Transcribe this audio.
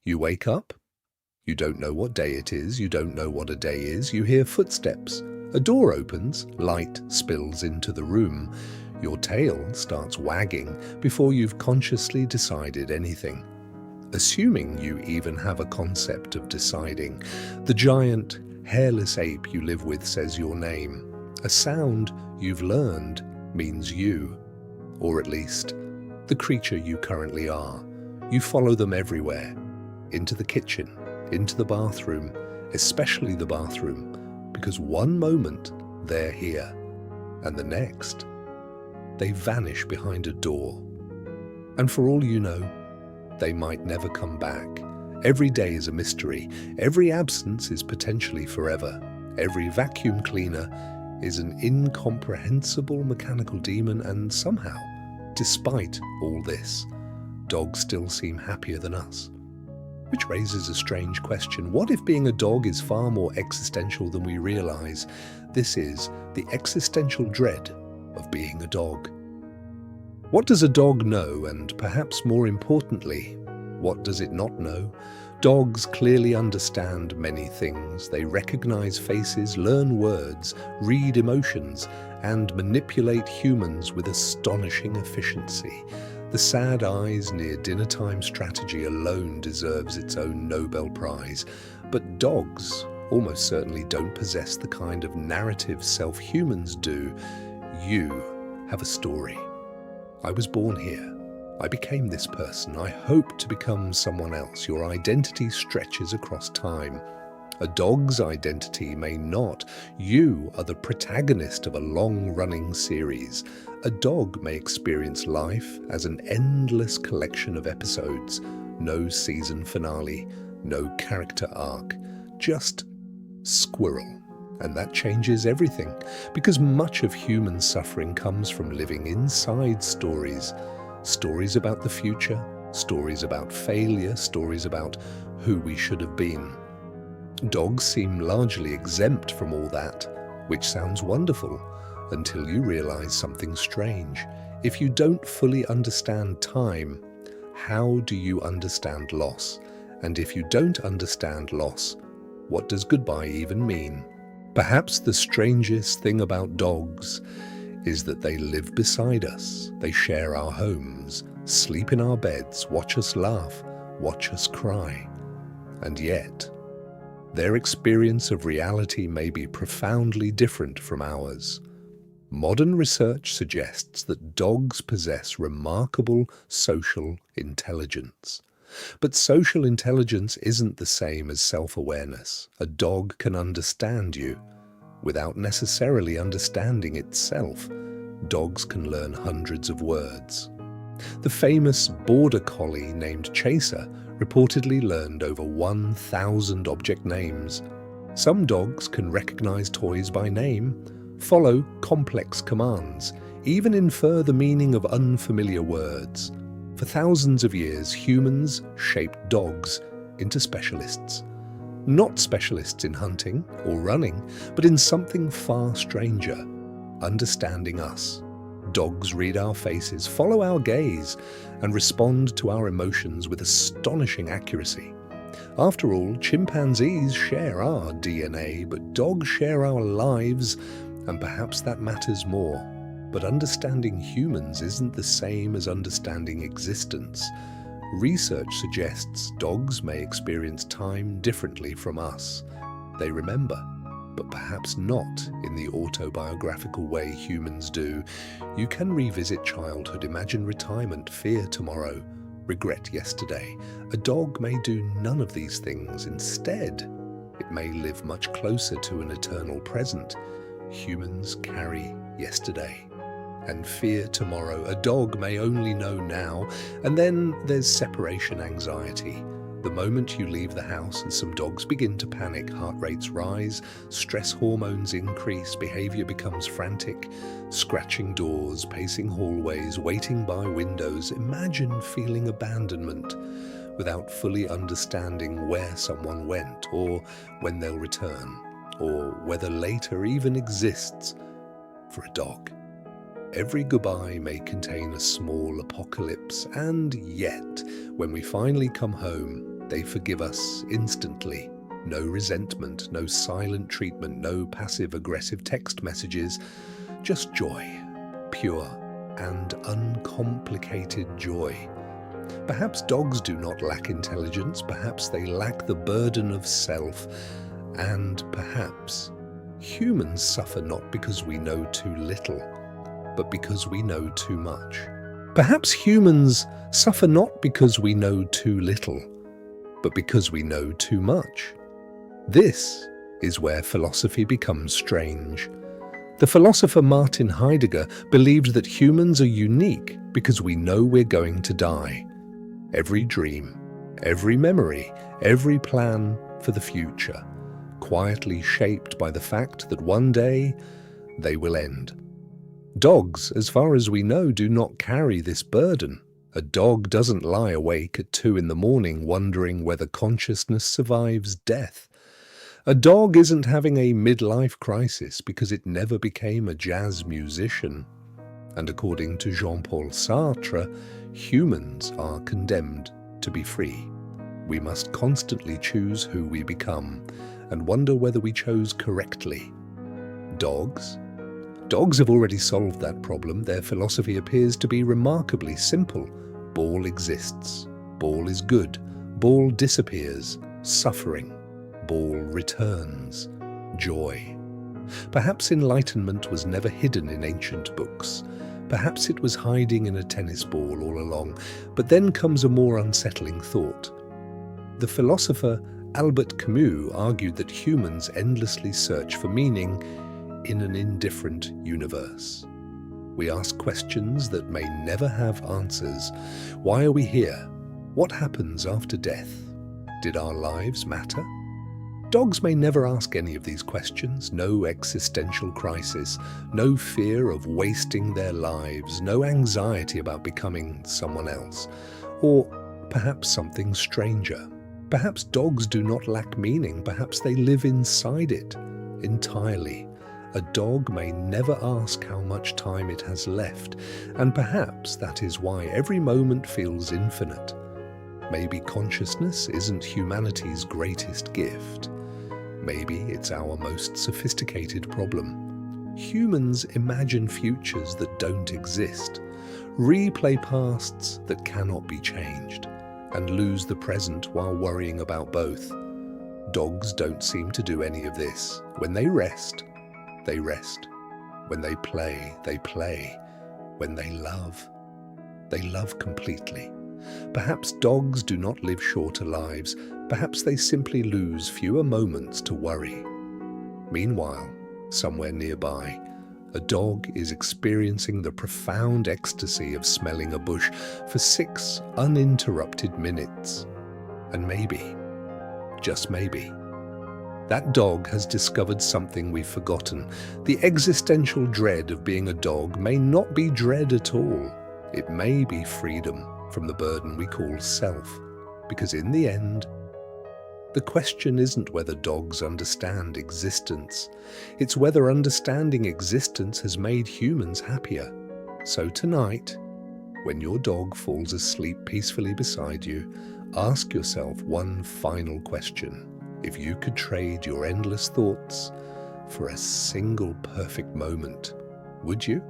You wake up. You don't know what day it is. You don't know what a day is. You hear footsteps. A door opens. Light spills into the room. Your tail starts wagging before you've consciously decided anything. Assuming you even have a concept of deciding, the giant, hairless ape you live with says your name. A sound you've learned means you, or at least the creature you currently are. You follow them everywhere, into the kitchen, into the bathroom, especially the bathroom, because one moment they're here, and the next, they vanish behind a door. And for all you know, they might never come back. Every day is a mystery. Every absence is potentially forever. Every vacuum cleaner is an incomprehensible mechanical demon, and somehow, despite all this, dogs still seem happier than us. Which raises a strange question. What if being a dog is far more existential than we realize? This is the existential dread of being a dog. What does a dog know, and perhaps more importantly, what does it not know? Dogs clearly understand many things. They recognize faces, learn words, read emotions, and manipulate humans with astonishing efficiency. The sad eyes near dinnertime strategy alone deserves its own Nobel Prize. But dogs almost certainly don't possess the kind of narrative self-humans do. You have a story. I was born here. I became this person. I hope to become someone else. Your identity stretches across time. A dog's identity may not. You are the protagonist of a long-running series. A dog may experience life as an endless collection of episodes. No season finale, no character arc, just squirrel. And that changes everything, because much of human suffering comes from living inside stories. Stories about the future, stories about failure, stories about who we should have been. Dogs seem largely exempt from all that, which sounds wonderful, until you realize something strange. If you don't fully understand time, how do you understand loss? And if you don't understand loss, what does goodbye even mean? Perhaps the strangest thing about dogs is that they live beside us. They share our homes, sleep in our beds, watch us laugh, watch us cry. And yet, their experience of reality may be profoundly different from ours. Modern research suggests that dogs possess remarkable social intelligence. But social intelligence isn't the same as self-awareness. A dog can understand you without necessarily understanding itself. Dogs can learn hundreds of words. The famous border collie named Chaser reportedly learned over 1,000 object names. Some dogs can recognize toys by name, follow complex commands, even infer the meaning of unfamiliar words. For thousands of years, humans shaped dogs into specialists. Not specialists in hunting or running, but in something far stranger, understanding us. Dogs read our faces, follow our gaze, and respond to our emotions with astonishing accuracy. After all, chimpanzees share our DNA, but dogs share our lives, and perhaps that matters more. But understanding humans isn't the same as understanding existence. Research suggests dogs may experience time differently from us. They remember, but perhaps not in the autobiographical way humans do. You can revisit childhood, imagine retirement, fear tomorrow, regret yesterday. A dog may do none of these things. Instead, it may live much closer to an eternal present. Humans carry yesterday and fear tomorrow. A dog may only know now. And then there's separation anxiety. The moment you leave the house, and some dogs begin to panic, heart rates rise, stress hormones increase, behavior becomes frantic, scratching doors, pacing hallways, waiting by windows. Imagine feeling abandonment without fully understanding where someone went, or when they'll return, or whether later even exists for a dog. Every goodbye may contain a small apocalypse, and yet, when we finally come home, They forgive us instantly. No resentment, no silent treatment, no passive-aggressive text messages, just joy, pure and uncomplicated joy. Perhaps dogs do not lack intelligence, perhaps they lack the burden of self, and perhaps humans suffer not because we know too little, but because we know too much. Perhaps humans suffer not because we know too little, but because we know too much. This is where philosophy becomes strange. The philosopher Martin Heidegger believed that humans are unique because we know we're going to die. Every dream, every memory, every plan for the future, quietly shaped by the fact that one day they will end. Dogs, as far as we know, do not carry this burden. A dog doesn't lie awake at 2 in the morning wondering whether consciousness survives death. A dog isn't having a midlife crisis because it never became a jazz musician. And according to Jean-Paul Sartre, humans are condemned to be free. We must constantly choose who we become and wonder whether we chose correctly. Dogs? Dogs have already solved that problem. Their philosophy appears to be remarkably simple. Ball exists. Ball is good. Ball disappears. Suffering. Ball returns. Joy. Perhaps enlightenment was never hidden in ancient books. Perhaps it was hiding in a tennis ball all along. But then comes a more unsettling thought. The philosopher Albert Camus argued that humans endlessly search for meaning in an indifferent universe. We ask questions that may never have answers. Why are we here? What happens after death? Did our lives matter? Dogs may never ask any of these questions. No existential crisis, no fear of wasting their lives, no anxiety about becoming someone else, or perhaps something stranger. Perhaps dogs do not lack meaning. Perhaps they live inside it entirely. A dog may never ask how much time it has left, and perhaps that is why every moment feels infinite. Maybe consciousness isn't humanity's greatest gift. Maybe it's our most sophisticated problem. Humans imagine futures that don't exist, replay pasts that cannot be changed, and lose the present while worrying about both. Dogs don't seem to do any of this. When they rest, they rest. When they play, they play. When they love completely. Perhaps dogs do not live shorter lives. Perhaps they simply lose fewer moments to worry. Meanwhile, somewhere nearby, a dog is experiencing the profound ecstasy of smelling a bush for 6 uninterrupted minutes. And maybe, just maybe, that dog has discovered something we've forgotten. The existential dread of being a dog may not be dread at all. It may be freedom from the burden we call self. Because in the end, the question isn't whether dogs understand existence. It's whether understanding existence has made humans happier. So tonight, when your dog falls asleep peacefully beside you, ask yourself one final question. If you could trade your endless thoughts for a single perfect moment, would you?